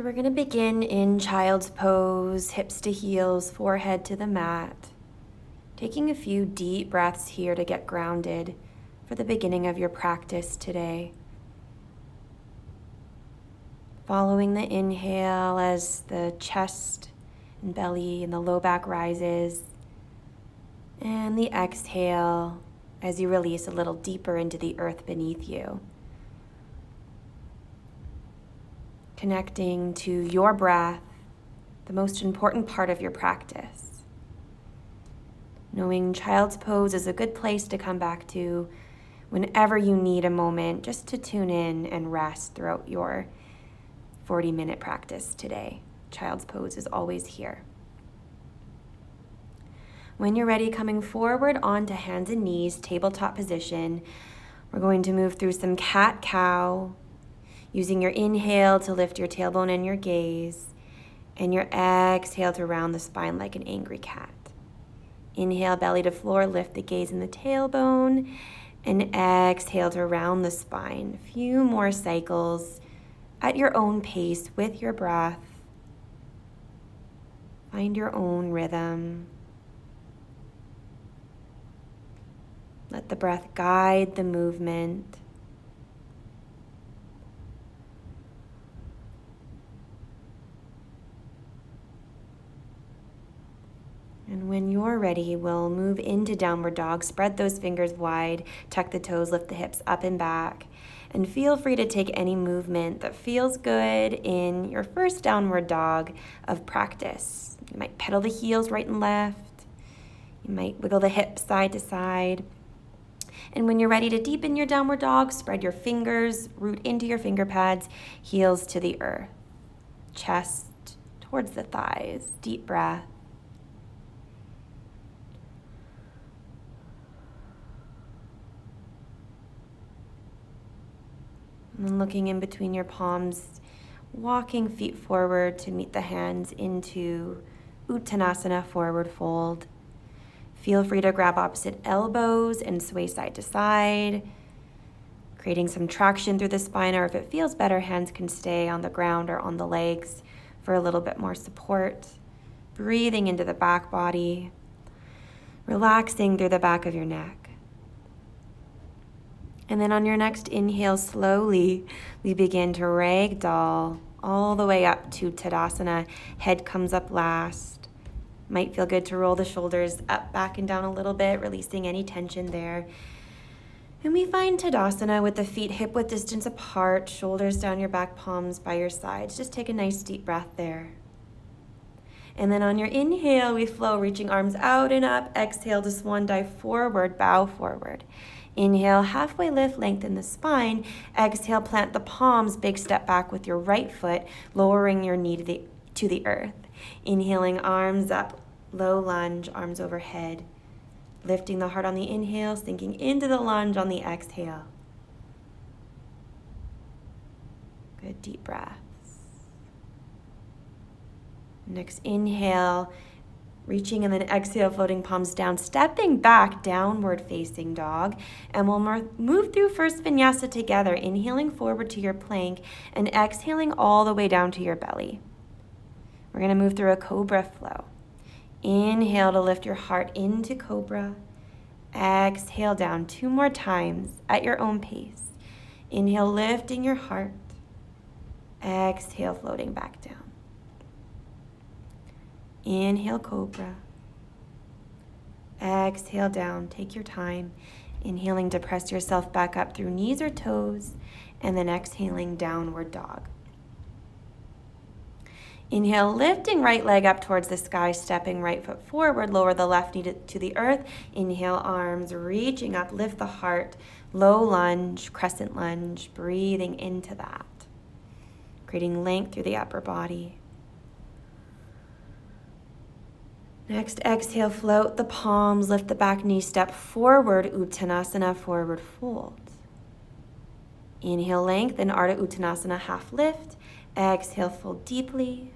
So we're going to begin in child's pose, hips to heels, forehead to the mat. Taking a few deep breaths here to get grounded for the beginning of your practice today. Following the inhale as the chest and belly and the low back rises, and the exhale as you release a little deeper into the earth beneath you. Connecting to your breath, the most important part of your practice. Knowing child's pose is a good place to come back to whenever you need a moment just to tune in and rest throughout your 40-minute practice today. Child's pose is always here. When you're ready, coming forward onto hands and knees, tabletop position, we're going to move through some cat-cow, using your inhale to lift your tailbone and your gaze, and your exhale to round the spine like an angry cat. Inhale, belly to floor, lift the gaze and the tailbone, and exhale to round the spine. A few more cycles at your own pace with your breath. Find your own rhythm. Let the breath guide the movement. And when you're ready, we'll move into downward dog. Spread those fingers wide, tuck the toes, lift the hips up and back. And feel free to take any movement that feels good in your first downward dog of practice. You might pedal the heels right and left. You might wiggle the hips side to side. And when you're ready to deepen your downward dog, spread your fingers, root into your finger pads, heels to the earth. Chest towards the thighs. Deep breath. And then looking in between your palms, walking feet forward to meet the hands into Uttanasana, forward fold. Feel free to grab opposite elbows and sway side to side, creating some traction through the spine, or if it feels better, hands can stay on the ground or on the legs for a little bit more support. Breathing into the back body, relaxing through the back of your neck. And then on your next inhale, slowly, we begin to ragdoll all the way up to Tadasana. Head comes up last. Might feel good to roll the shoulders up, back, and down a little bit, releasing any tension there. And we find Tadasana with the feet hip-width distance apart, shoulders down your back, palms by your sides. Just take a nice deep breath there. And then on your inhale, we flow, reaching arms out and up. Exhale to swan dive forward, bow forward. Inhale, halfway lift, lengthen the spine. Exhale, plant the palms, big step back with your right foot, lowering your knee to the earth. Inhaling, arms up, low lunge, arms overhead. Lifting the heart on the inhale, sinking into the lunge on the exhale. Good, deep breaths. Next inhale, reaching, and then exhale, floating palms down, stepping back, downward facing dog. And we'll move through first vinyasa together, inhaling forward to your plank and exhaling all the way down to your belly. We're going to move through a Cobra Flow. Inhale to lift your heart into Cobra. Exhale down 2 more times at your own pace. Inhale, lifting your heart. Exhale, floating back down. Inhale, Cobra. Exhale down, take your time. Inhaling to press yourself back up through knees or toes, and then exhaling, downward dog. Inhale, lifting right leg up towards the sky, stepping right foot forward, lower the left knee to the earth. Inhale, arms reaching up, lift the heart, low lunge, crescent lunge, breathing into that. Creating length through the upper body. Next, exhale, float the palms, lift the back knee, step forward, Uttanasana, forward fold. Inhale, lengthen, Ardha Uttanasana, half lift. Exhale, fold deeply.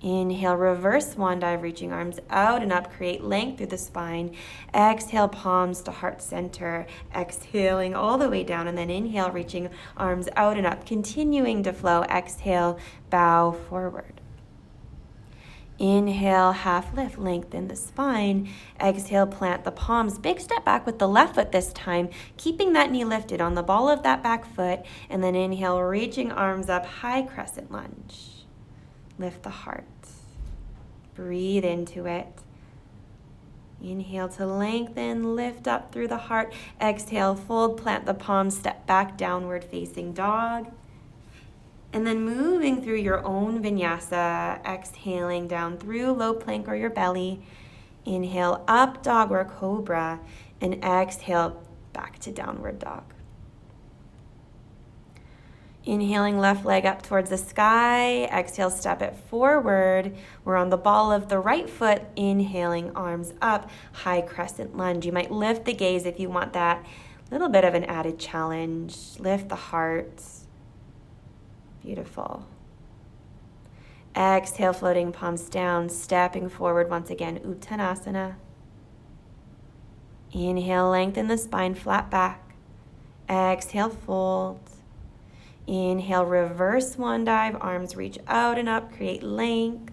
Inhale, reverse swan dive, reaching arms out and up. Create length through the spine. Exhale, palms to heart center. Exhaling all the way down, and then inhale, reaching arms out and up. Continuing to flow. Exhale, bow forward. Inhale, half lift, lengthen the spine. Exhale, plant the palms. Big step back with the left foot this time, keeping that knee lifted on the ball of that back foot. And then inhale, reaching arms up, high crescent lunge. Lift the heart. Breathe into it. Inhale to lengthen, lift up through the heart. Exhale, fold, plant the palms, step back, downward facing dog. And then moving through your own vinyasa, exhaling down through low plank or your belly. Inhale, up dog or cobra, and exhale, back to downward dog. Inhaling, left leg up towards the sky. Exhale, step it forward. We're on the ball of the right foot. Inhaling, arms up, high crescent lunge. You might lift the gaze if you want that little bit of an added challenge. Lift the heart. Beautiful. Exhale, floating palms down, stepping forward once again, Uttanasana. Inhale, lengthen the spine, flat back. Exhale, fold. Inhale, reverse swan dive, arms reach out and up, create length.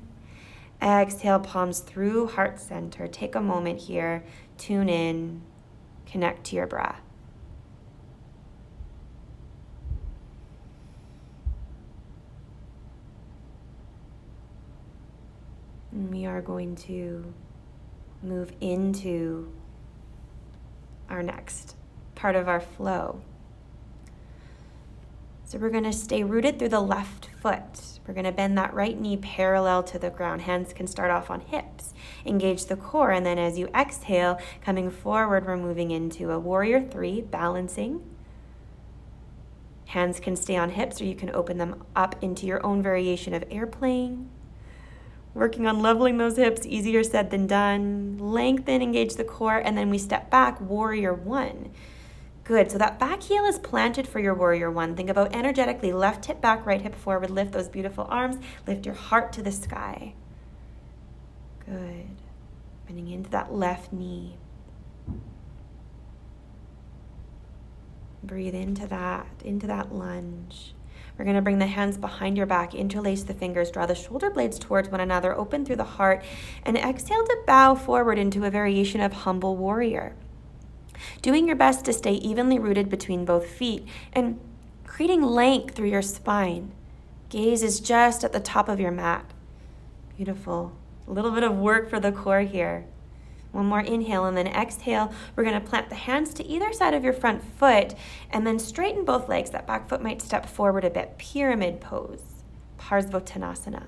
Exhale, palms through heart center. Take a moment here, tune in, connect to your breath. And we are going to move into our next part of our flow. So we're going to stay rooted through the left foot. We're going to bend that right knee parallel to the ground. Hands can start off on hips. Engage the core, and then as you exhale, coming forward, we're moving into a warrior three, balancing. Hands can stay on hips, or you can open them up into your own variation of airplane. Working on leveling those hips, easier said than done. Lengthen, engage the core, and then we step back, warrior one. Good, so that back heel is planted for your warrior one. Think about energetically, left hip back, right hip forward. Lift those beautiful arms. Lift your heart to the sky. Good. Bending into that left knee. Breathe into that lunge. We're going to bring the hands behind your back, interlace the fingers, draw the shoulder blades towards one another, open through the heart, and exhale to bow forward into a variation of humble warrior. Doing your best to stay evenly rooted between both feet and creating length through your spine. Gaze is just at the top of your mat. Beautiful. A little bit of work for the core here. One more inhale and then exhale. We're going to plant the hands to either side of your front foot and then straighten both legs. That back foot might step forward a bit. Pyramid pose. Uttanasana.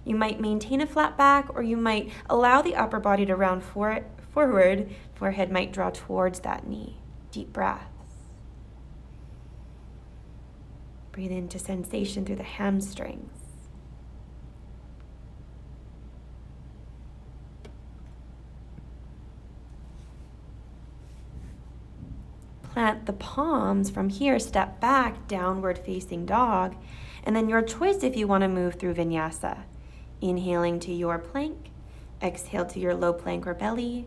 You might maintain a flat back, or you might allow the upper body to round forward. Forehead might draw towards that knee. Deep breaths. Breathe into sensation through the hamstrings. Plant the palms from here, step back, downward facing dog, and then your choice if you want to move through vinyasa. Inhaling to your plank, exhale to your low plank or belly,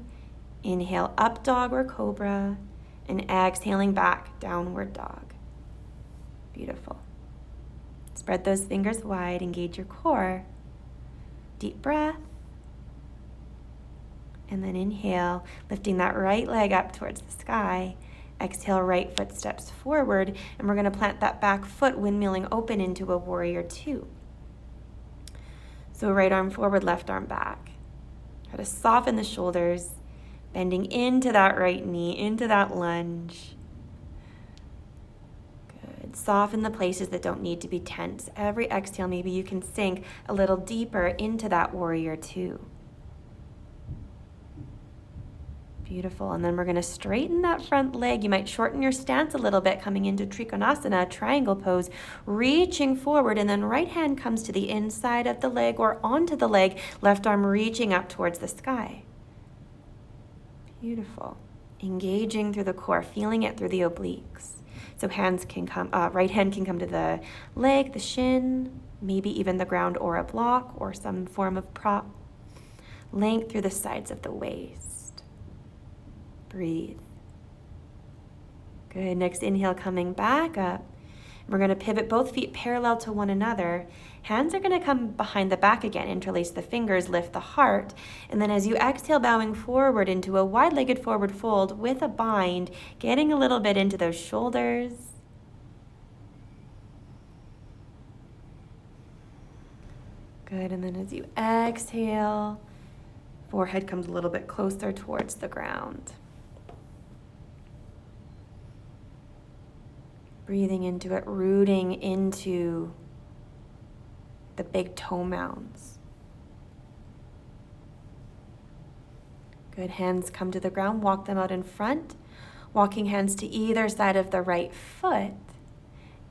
inhale up dog or cobra, and exhaling back, downward dog. Beautiful. Spread those fingers wide, engage your core. Deep breath. And then inhale, lifting that right leg up towards the sky. Exhale, right foot steps forward, and we're going to plant that back foot, windmilling open into a warrior two. So right arm forward, left arm back. Try to soften the shoulders, bending into that right knee, into that lunge. Good. Soften the places that don't need to be tense. Every exhale, maybe you can sink a little deeper into that warrior two. Beautiful. And then we're going to straighten that front leg. You might shorten your stance a little bit, coming into Trikonasana, triangle pose, reaching forward, and then right hand comes to the inside of the leg or onto the leg, left arm reaching up towards the sky. Beautiful. Engaging through the core, feeling it through the obliques. So hands can come, right hand can come to the leg, the shin, maybe even the ground or a block or some form of prop. Length through the sides of the waist. Breathe. Good. Next inhale, coming back up. We're going to pivot both feet parallel to one another. Hands are going to come behind the back again. Interlace the fingers, lift the heart. And then as you exhale, bowing forward into a wide-legged forward fold with a bind, getting a little bit into those shoulders. Good. And then as you exhale, forehead comes a little bit closer towards the ground. Breathing into it, rooting into the big toe mounds. Good. Hands come to the ground, walk them out in front, walking hands to either side of the right foot,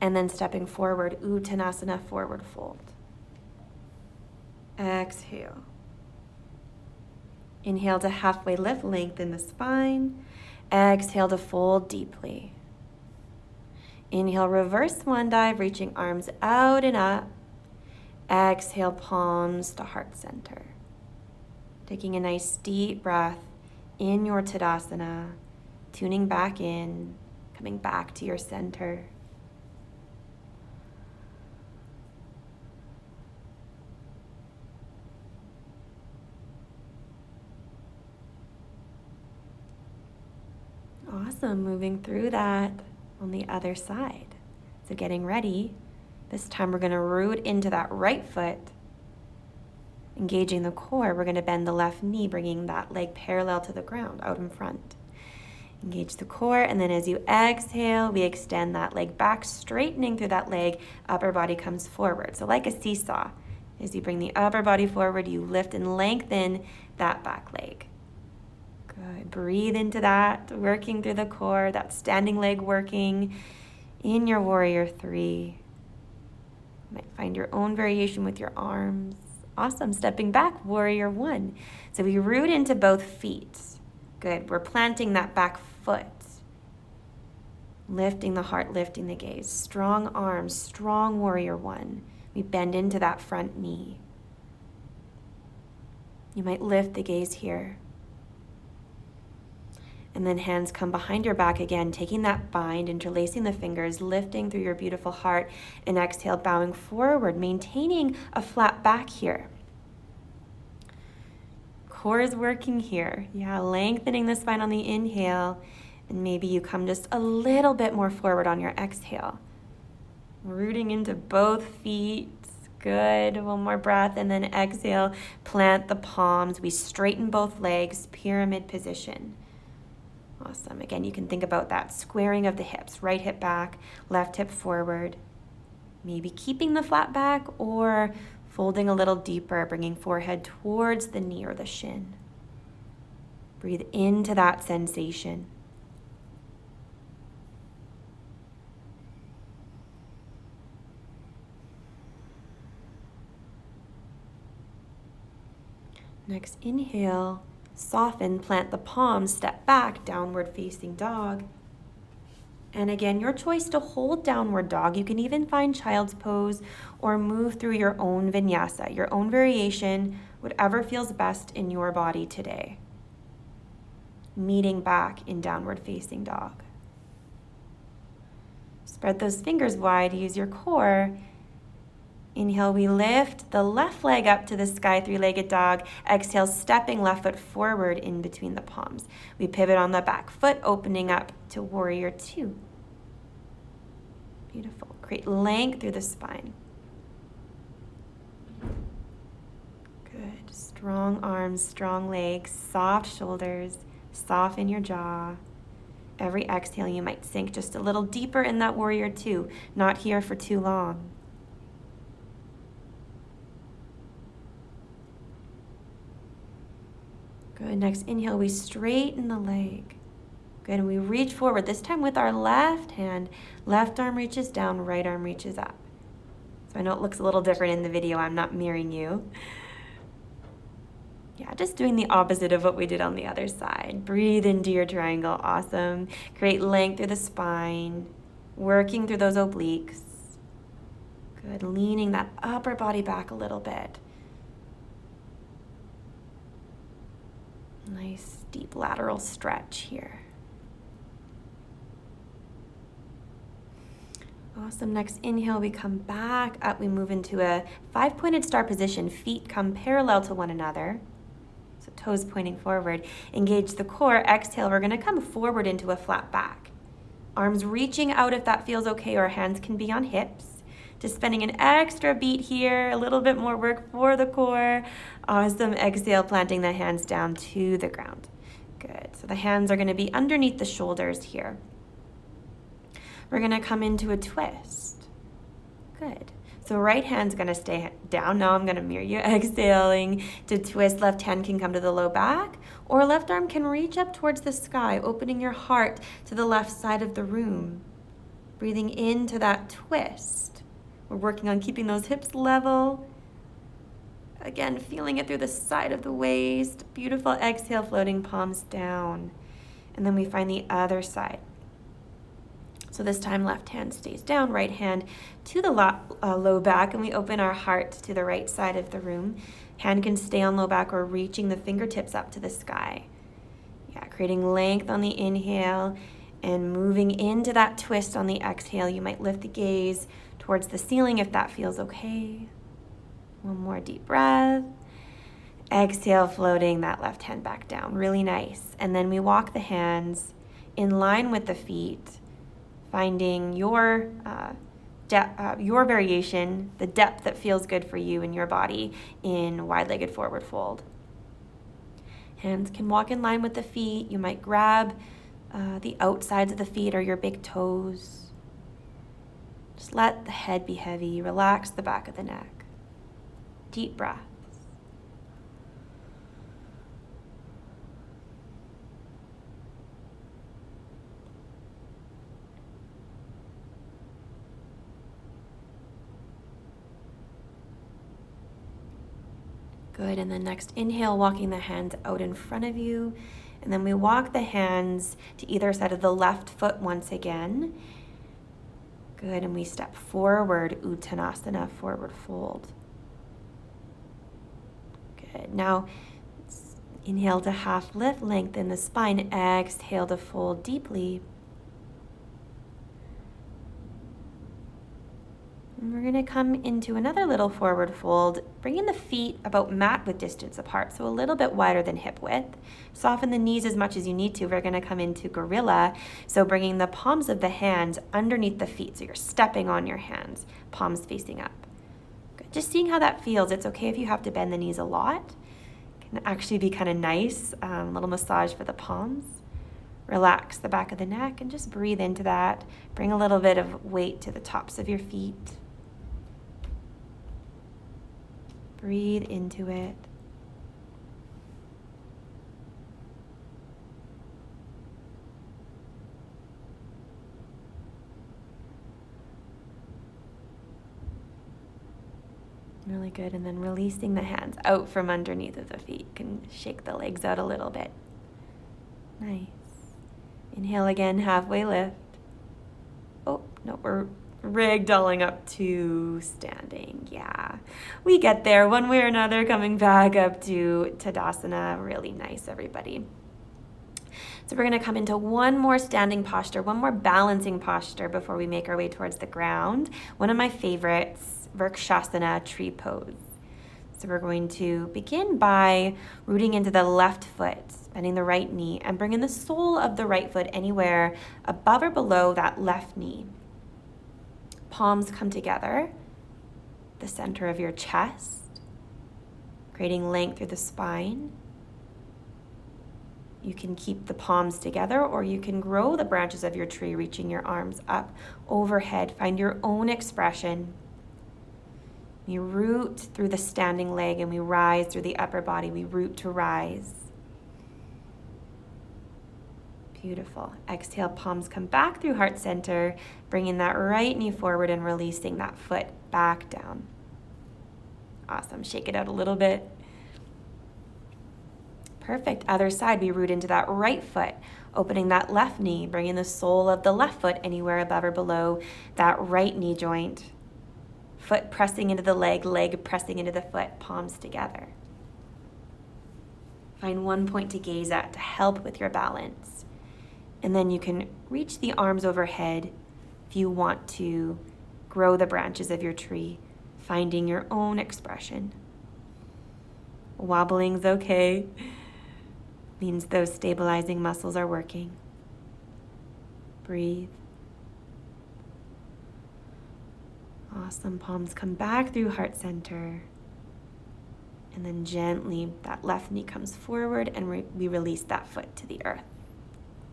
and then stepping forward, Uttanasana, forward fold. Exhale. Inhale to halfway lift, lengthen the spine. Exhale to fold deeply. Inhale, reverse swan dive, reaching arms out and up. Exhale, palms to heart center. Taking a nice deep breath in your Tadasana, tuning back in, coming back to your center. Awesome, moving through that on the other side. So getting ready, this time we're going to root into that right foot, engaging the core. We're going to bend the left knee, bringing that leg parallel to the ground out in front. Engage the core, and then as you exhale, we extend that leg back, straightening through that leg, upper body comes forward. So like a seesaw, as you bring the upper body forward, you lift and lengthen that back leg. Good. Breathe into that, working through the core, that standing leg working in your warrior three. You might find your own variation with your arms. Awesome. Stepping back, warrior one. So we root into both feet. Good. We're planting that back foot. Lifting the heart, lifting the gaze. Strong arms, strong warrior one. We bend into that front knee. You might lift the gaze here. And then hands come behind your back again, taking that bind, interlacing the fingers, lifting through your beautiful heart, and exhale, bowing forward, maintaining a flat back here. Core is working here. Yeah, lengthening the spine on the inhale, and maybe you come just a little bit more forward on your exhale. Rooting into both feet. Good. One more breath, and then exhale, plant the palms. We straighten both legs, pyramid position. Awesome. Again, you can think about that squaring of the hips, right hip back, left hip forward. Maybe keeping the flat back or folding a little deeper, bringing forehead towards the knee or the shin. Breathe into that sensation. Next, inhale. Soften, plant the palms, step back, downward facing dog. And again, your choice to hold downward dog. You can even find child's pose or move through your own vinyasa, your own variation, whatever feels best in your body today. Meeting back in downward facing dog. Spread those fingers wide, use your core. Inhale, we lift the left leg up to the sky, three-legged dog. Exhale, stepping left foot forward in between the palms. We pivot on the back foot, opening up to warrior two. Beautiful. Create length through the spine. Good. Strong arms, strong legs, soft shoulders, soften your jaw. Every exhale, you might sink just a little deeper in that warrior two. Not here for too long. Good. Next inhale, we straighten the leg. Good. And we reach forward, this time with our left hand. Left arm reaches down, right arm reaches up. So I know it looks a little different in the video. I'm not mirroring you. Yeah, just doing the opposite of what we did on the other side. Breathe into your triangle. Awesome. Create length through the spine. Working through those obliques. Good, leaning that upper body back a little bit. Nice deep lateral stretch here. Awesome. Next inhale, we come back up. We move into a 5-pointed star position. Feet come parallel to one another. So toes pointing forward. Engage the core. Exhale, we're going to come forward into a flat back. Arms reaching out if that feels okay, or hands can be on hips. Just spending an extra beat here, a little bit more work for the core. Awesome. Exhale, planting the hands down to the ground. Good. So the hands are going to be underneath the shoulders here. We're going to come into a twist. Good. So right hand's going to stay down. Now I'm going to mirror you. Exhaling to twist. Left hand can come to the low back, or left arm can reach up towards the sky, opening your heart to the left side of the room. Breathing into that twist. We're working on keeping those hips level. Again, feeling it through the side of the waist. Beautiful. Exhale, floating palms down. And then we find the other side. So this time, left hand stays down, right hand to the low back, and we open our heart to the right side of the room. Hand can stay on low back or reaching the fingertips up to the sky. Yeah, creating length on the inhale and moving into that twist on the exhale. You might lift the gaze towards the ceiling if that feels okay. One more deep breath. Exhale, floating that left hand back down. Really nice. And then we walk the hands in line with the feet, finding your variation, the depth that feels good for you in your body in wide-legged forward fold. Hands can walk in line with the feet. You might grab the outsides of the feet or your big toes. Just let the head be heavy. Relax the back of the neck. Deep breaths. Good, and then next inhale, walking the hands out in front of you. And then we walk the hands to either side of the left foot once again. Good, and we step forward, Uttanasana, forward fold. Good, now inhale to half lift, lengthen the spine. Exhale to fold deeply. And we're going to come into another little forward fold, bringing the feet about mat width distance apart, so a little bit wider than hip width. Soften the knees as much as you need to. We're going to come into gorilla, so bringing the palms of the hands underneath the feet, so you're stepping on your hands, palms facing up. Good. Just seeing how that feels. It's okay if you have to bend the knees a lot. It can actually be kind of nice, a little massage for the palms. Relax the back of the neck and just breathe into that. Bring a little bit of weight to the tops of your feet. Breathe into it. Really good. And then releasing the hands out from underneath of the feet. You can shake the legs out a little bit. Nice. Inhale again, halfway lift. Oh, no, we're ragdolling up to standing. Yeah, we get there one way or another, coming back up to Tadasana. Really nice, everybody. So we're going to come into one more standing posture, one more balancing posture before we make our way towards the ground. One of my favorites, Verkshasana, tree pose. So we're going to begin by rooting into the left foot, bending the right knee, and bringing the sole of the right foot anywhere above or below that left knee. Palms come together, the center of your chest, creating length through the spine. You can keep the palms together, or you can grow the branches of your tree, reaching your arms up overhead. Find your own expression. We root through the standing leg and we rise through the upper body. We root to rise. Beautiful. Exhale, palms come back through heart center, bringing that right knee forward and releasing that foot back down. Awesome. Shake it out a little bit. Perfect. Other side, we root into that right foot, opening that left knee, bringing the sole of the left foot anywhere above or below that right knee joint. Foot pressing into the leg, leg pressing into the foot, palms together. Find one point to gaze at to help with your balance. And then you can reach the arms overhead if you want to grow the branches of your tree, finding your own expression. Wobbling's okay. Means those stabilizing muscles are working. Breathe. Awesome. Palms come back through heart center. And then gently, that left knee comes forward and we release that foot to the earth.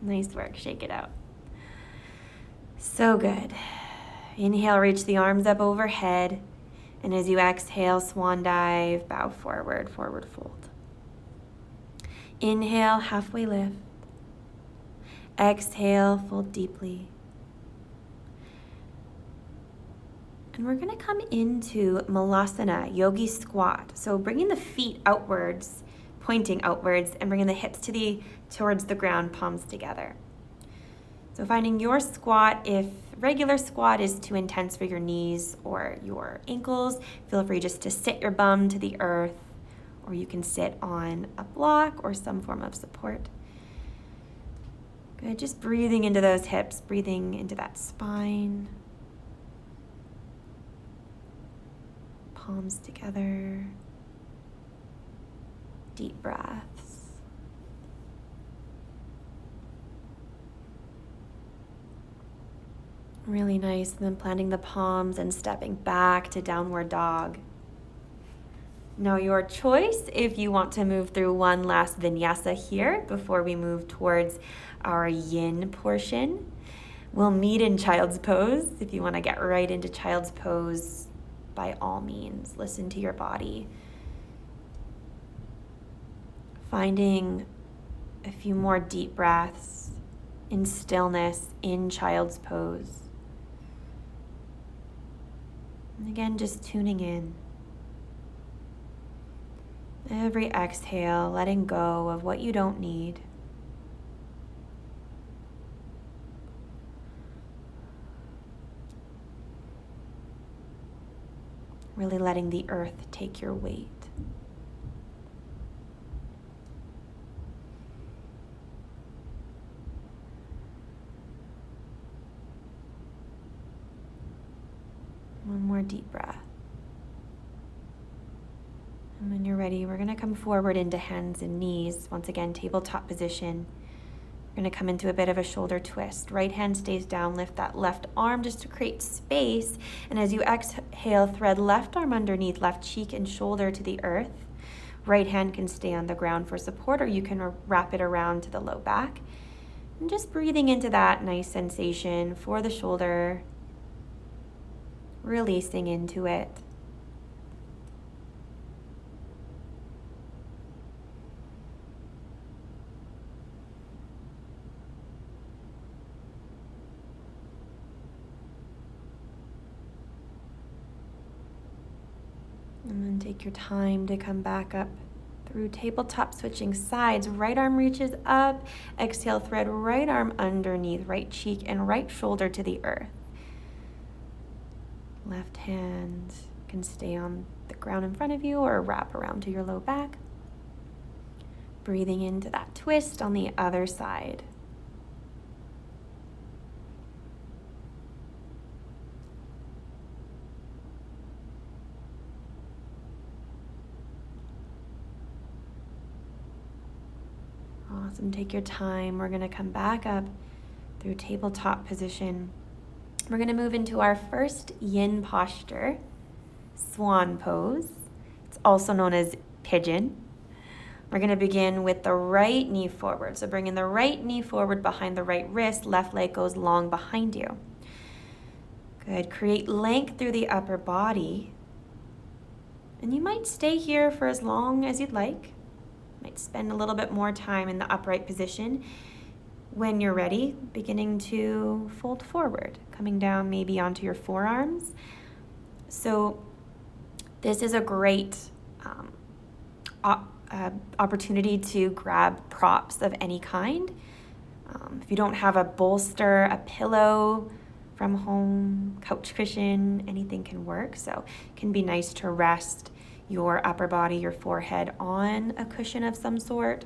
Nice work. Shake it out. So good. Inhale, reach the arms up overhead. And as you exhale, swan dive, bow forward, forward fold. Inhale, halfway lift. Exhale, fold deeply. And we're going to come into Malasana, Yogi squat. So bringing the feet outwards, pointing outwards, and bringing the hips towards the ground, palms together. So finding your squat, if regular squat is too intense for your knees or your ankles, feel free just to sit your bum to the earth, or you can sit on a block or some form of support. Good, just breathing into those hips, breathing into that spine. Palms together. Deep breaths. Really nice. And then planting the palms and stepping back to downward dog. Now your choice if you want to move through one last vinyasa here before we move towards our yin portion. We'll meet in child's pose. If you want to get right into child's pose, by all means, listen to your body. Finding a few more deep breaths in stillness in child's pose. And again, just tuning in. Every exhale, letting go of what you don't need. Really letting the earth take your weight. One more deep breath. And when you're ready, we're going to come forward into hands and knees. Once again, tabletop position. We're going to come into a bit of a shoulder twist. Right hand stays down, lift that left arm just to create space. And as you exhale, thread left arm underneath, left cheek and shoulder to the earth. Right hand can stay on the ground for support, or you can wrap it around to the low back. And just breathing into that nice sensation for the shoulder, releasing into it. And then take your time to come back up through tabletop, switching sides. Right arm reaches up. Exhale, thread right arm underneath, right cheek and right shoulder to the earth. Left hand can stay on the ground in front of you or wrap around to your low back. Breathing into that twist on the other side. Awesome. Take your time. We're going to come back up through tabletop position. We're going to move into our first yin posture, swan pose. It's also known as pigeon. We're going to begin with the right knee forward. So bringing the right knee forward behind the right wrist, left leg goes long behind you. Good. Create length through the upper body. And you might stay here for as long as you'd like. Might spend a little bit more time in the upright position. When you're ready, beginning to fold forward, coming down maybe onto your forearms. So this is a great opportunity to grab props of any kind. If you don't have a bolster, a pillow, from home, couch cushion, anything can work. So it can be nice to rest your upper body, your forehead on a cushion of some sort.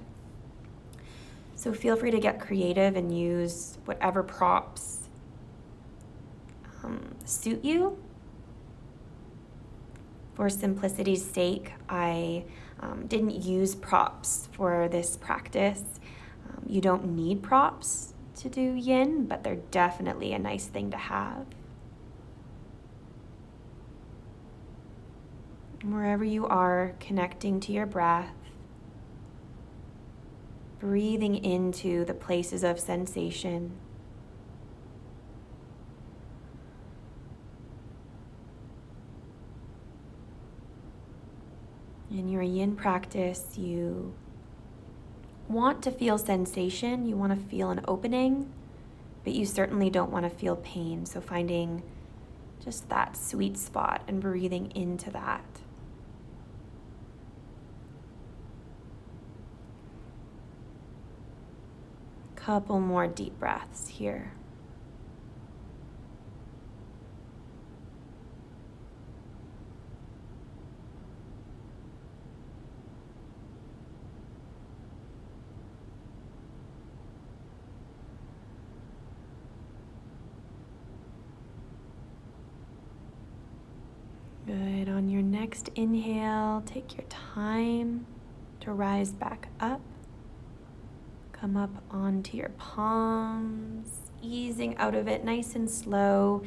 So feel free to get creative and use whatever props suit you. For simplicity's sake, I didn't use props for this practice. You don't need props to do yin, but they're definitely a nice thing to have. Wherever you are, connecting to your breath, breathing into the places of sensation. In your yin practice, you want to feel sensation, you want to feel an opening, but you certainly don't want to feel pain. So finding just that sweet spot and breathing into that. Couple more deep breaths here. Good. On your next inhale, take your time to rise back up. Come up onto your palms, easing out of it nice and slow.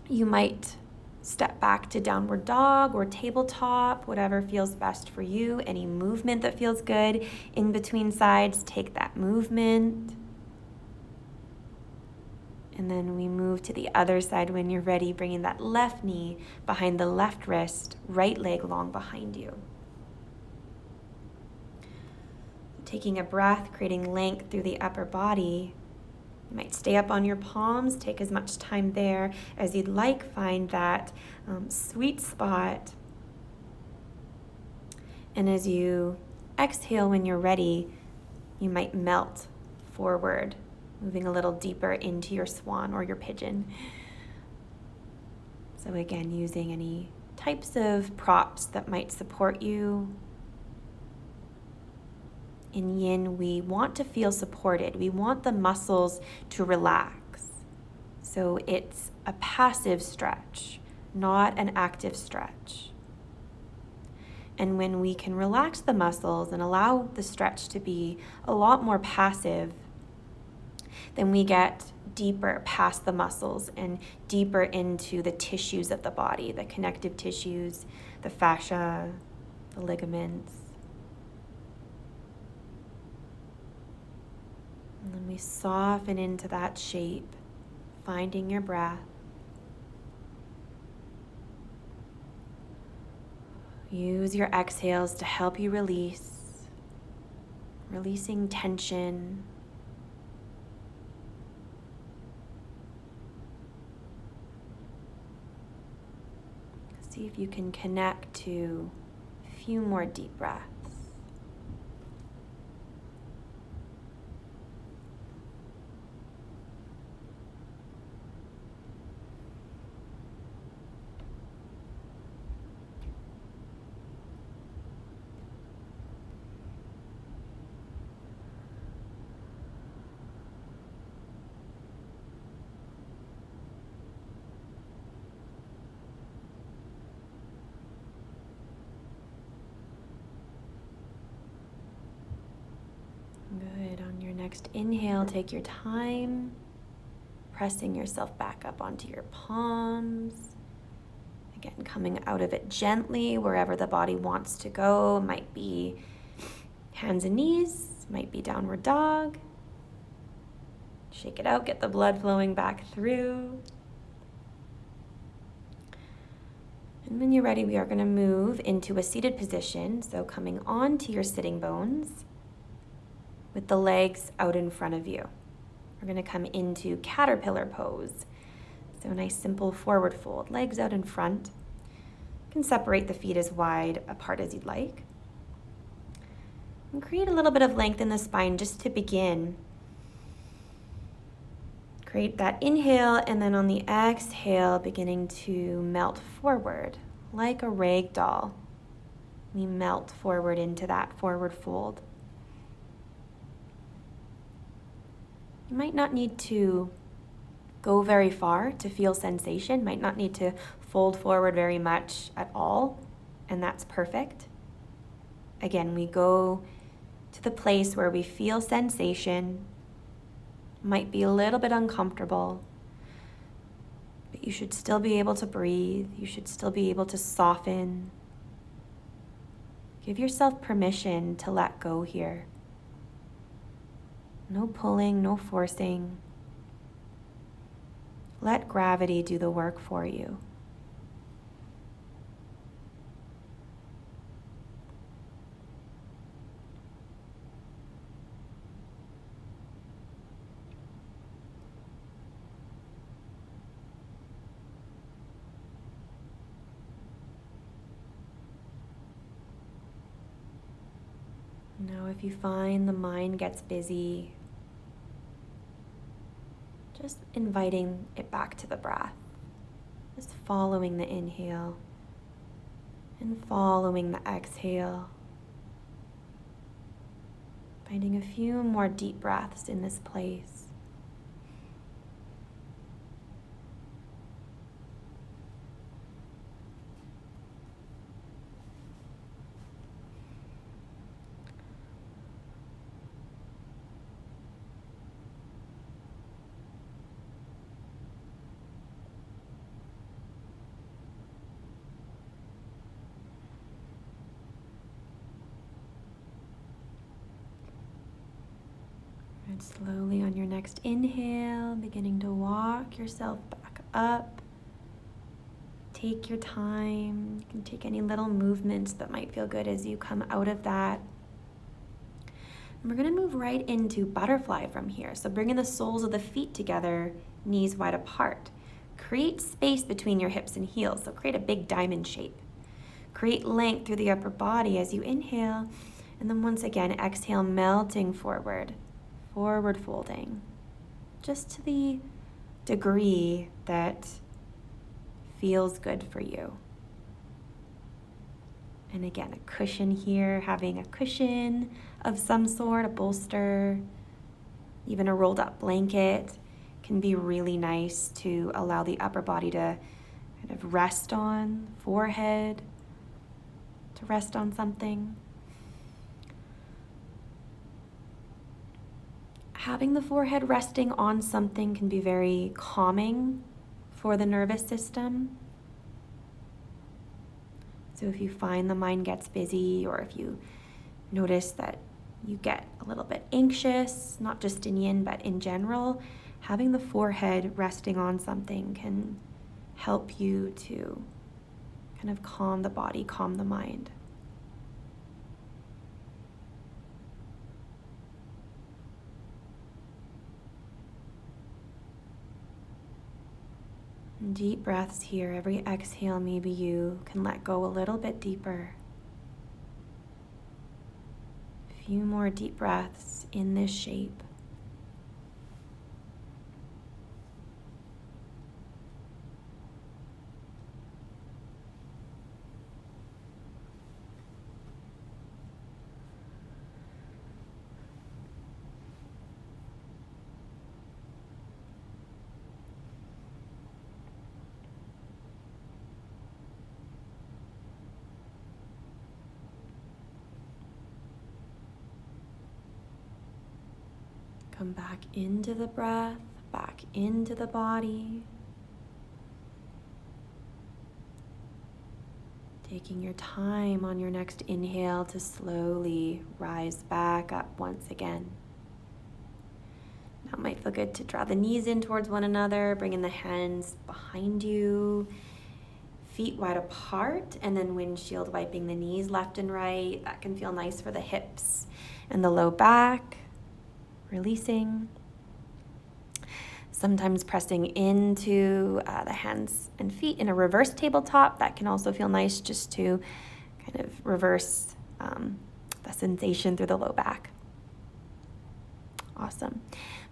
You might step back to downward dog or tabletop, whatever feels best for you. Any movement that feels good in between sides, take that movement. And then we move to the other side when you're ready, bringing that left knee behind the left wrist, right leg long behind you. Taking a breath, creating length through the upper body. You might stay up on your palms, take as much time there as you'd like. Find that sweet spot. And as you exhale when you're ready, you might melt forward, moving a little deeper into your swan or your pigeon. So again, using any types of props that might support you. In yin, we want to feel supported. We want the muscles to relax. So it's a passive stretch, not an active stretch. And when we can relax the muscles and allow the stretch to be a lot more passive, then we get deeper past the muscles and deeper into the tissues of the body, the connective tissues, the fascia, the ligaments. And then we soften into that shape, finding your breath. Use your exhales to help you release, releasing tension. See if you can connect to a few more deep breaths. Good. On your next inhale, take your time, pressing yourself back up onto your palms. Again, coming out of it gently wherever the body wants to go. Might be hands and knees, might be downward dog. Shake it out, get the blood flowing back through. And when you're ready, we are going to move into a seated position. So coming onto your sitting bones with the legs out in front of you. We're going to come into caterpillar pose. So a nice simple forward fold, legs out in front. You can separate the feet as wide apart as you'd like. And create a little bit of length in the spine just to begin. Great, that inhale, and then on the exhale, beginning to melt forward like a rag doll. We melt forward into that forward fold. You might not need to go very far to feel sensation, might not need to fold forward very much at all, and that's perfect. Again, we go to the place where we feel sensation, might be a little bit uncomfortable, but you should still be able to breathe, you should still be able to soften. Give yourself permission to let go here. No pulling, no forcing. Let gravity do the work for you. Now, if you find the mind gets busy, just inviting it back to the breath. Just following the inhale and following the exhale. Finding a few more deep breaths in this place. And slowly on your next inhale, beginning to walk yourself back up. Take your time. You can take any little movements that might feel good as you come out of that. And we're going to move right into butterfly from here. So bringing the soles of the feet together, knees wide apart. Create space between your hips and heels. So create a big diamond shape. Create length through the upper body as you inhale. And then once again, exhale, melting forward. Forward folding, just to the degree that feels good for you. And again, a cushion here, having a cushion of some sort, a bolster, even a rolled up blanket can be really nice to allow the upper body to kind of rest on, forehead to rest on something. Having the forehead resting on something can be very calming for the nervous system. So if you find the mind gets busy, or if you notice that you get a little bit anxious, not just in yin, but in general, having the forehead resting on something can help you to kind of calm the body, calm the mind. Deep breaths here. Every exhale, maybe you can let go a little bit deeper. A few more deep breaths in this shape. Come back into the breath, back into the body. Taking your time on your next inhale to slowly rise back up once again. Now it might feel good to draw the knees in towards one another, bringing the hands behind you, feet wide apart, and then windshield wiping the knees left and right. That can feel nice for the hips and the low back. Releasing. Sometimes pressing into the hands and feet in a reverse tabletop. That can also feel nice just to kind of reverse the sensation through the low back. Awesome.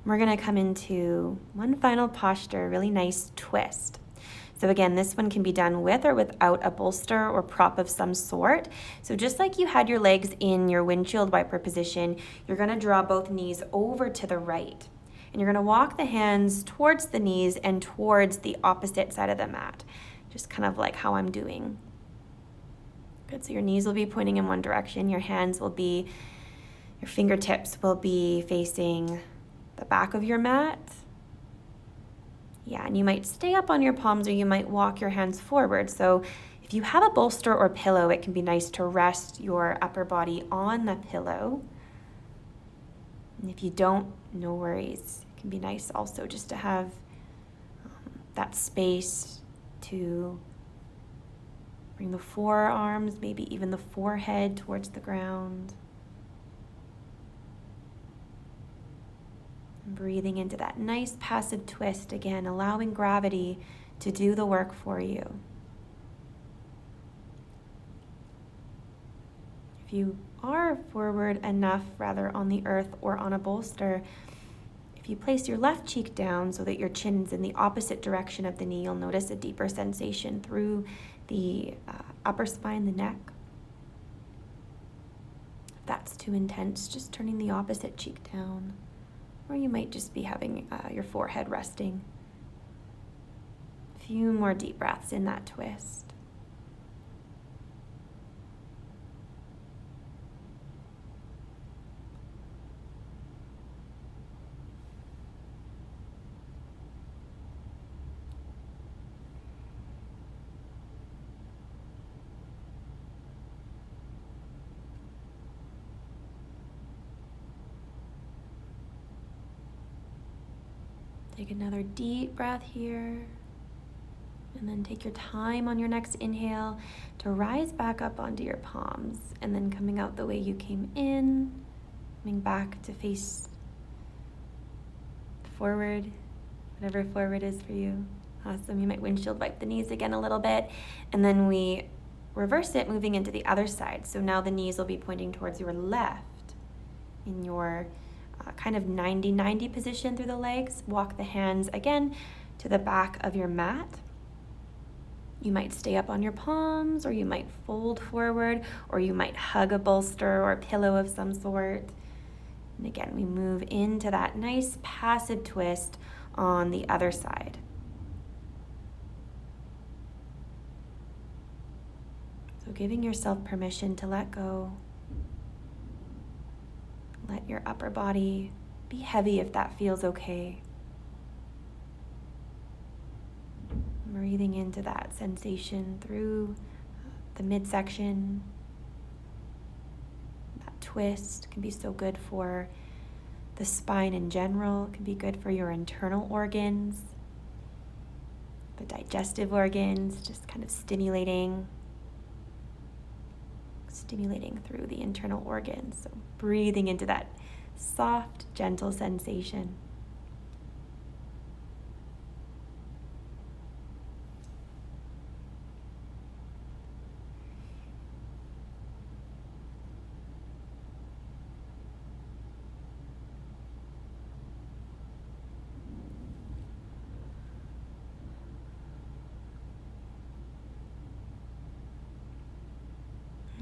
We're gonna come into one final posture, really nice twist. So again, this one can be done with or without a bolster or prop of some sort. So just like you had your legs in your windshield wiper position, you're gonna draw both knees over to the right. And you're gonna walk the hands towards the knees and towards the opposite side of the mat. Just kind of like how I'm doing. Good, so your knees will be pointing in one direction, your fingertips will be facing the back of your mat. Yeah, and you might stay up on your palms or you might walk your hands forward. So if you have a bolster or pillow, it can be nice to rest your upper body on the pillow. And if you don't, no worries. It can be nice also just to have that space to bring the forearms, maybe even the forehead towards the ground. And breathing into that nice passive twist again, allowing gravity to do the work for you. If you are forward enough, rather on the earth or on a bolster, if you place your left cheek down so that your chin's in the opposite direction of the knee, you'll notice a deeper sensation through the upper spine, the neck. If that's too intense, just turning the opposite cheek down. Or you might just be having your forehead resting. A few more deep breaths in that twist. Take another deep breath here, and then take your time on your next inhale to rise back up onto your palms, and then coming out the way you came in, coming back to face forward, whatever forward is for you. Awesome. You might windshield wipe the knees again a little bit, and then we reverse it, moving into the other side. So now the knees will be pointing towards your left in your kind of 90-90 position through the legs. Walk the hands again to the back of your mat. You might stay up on your palms, or you might fold forward, or you might hug a bolster or a pillow of some sort. And again, we move into that nice passive twist on the other side. So giving yourself permission to let go. Let your upper body be heavy if that feels okay. Breathing into that sensation through the midsection. That twist can be so good for the spine in general. It can be good for your internal organs, the digestive organs, just kind of stimulating through the internal organs. So breathing into that soft, gentle sensation.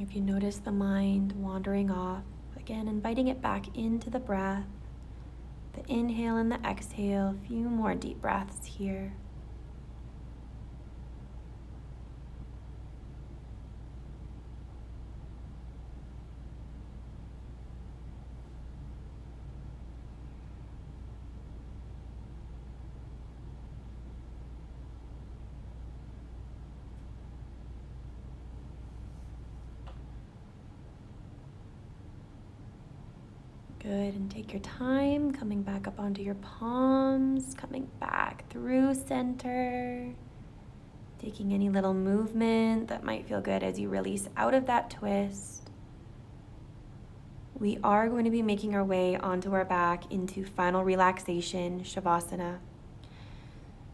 If you notice the mind wandering off, again, inviting it back into the breath, the inhale and the exhale, a few more deep breaths here. Good, and take your time coming back up onto your palms, coming back through center, taking any little movement that might feel good as you release out of that twist. We are going to be making our way onto our back into final relaxation, Shavasana.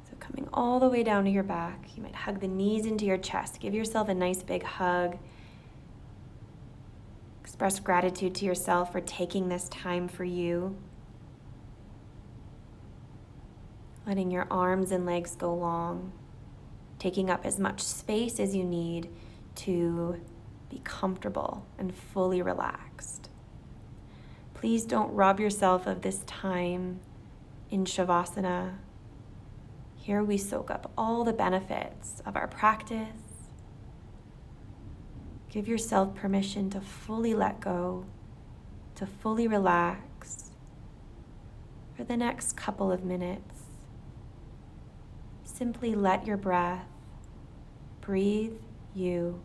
So coming all the way down to your back, you might hug the knees into your chest. Give yourself a nice big hug. Express gratitude to yourself for taking this time for you. letting your arms and legs go long, taking up as much space as you need to be comfortable and fully relaxed. Please don't rob yourself of this time in Shavasana. Here we soak up all the benefits of our practice. Give yourself permission to fully let go, to fully relax for the next couple of minutes. Simply let your breath breathe you.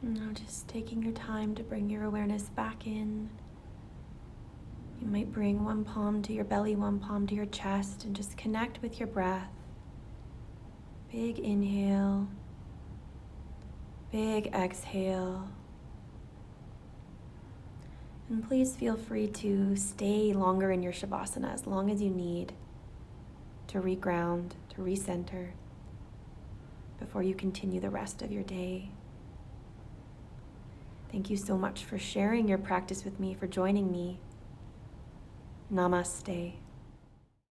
Now just taking your time to bring your awareness back in. You might bring one palm to your belly, one palm to your chest, and just connect with your breath. Big inhale, big exhale. And please feel free to stay longer in your Shavasana as long as you need to reground, to recenter before you continue the rest of your day. Thank you so much for sharing your practice with me, for joining me. Namaste.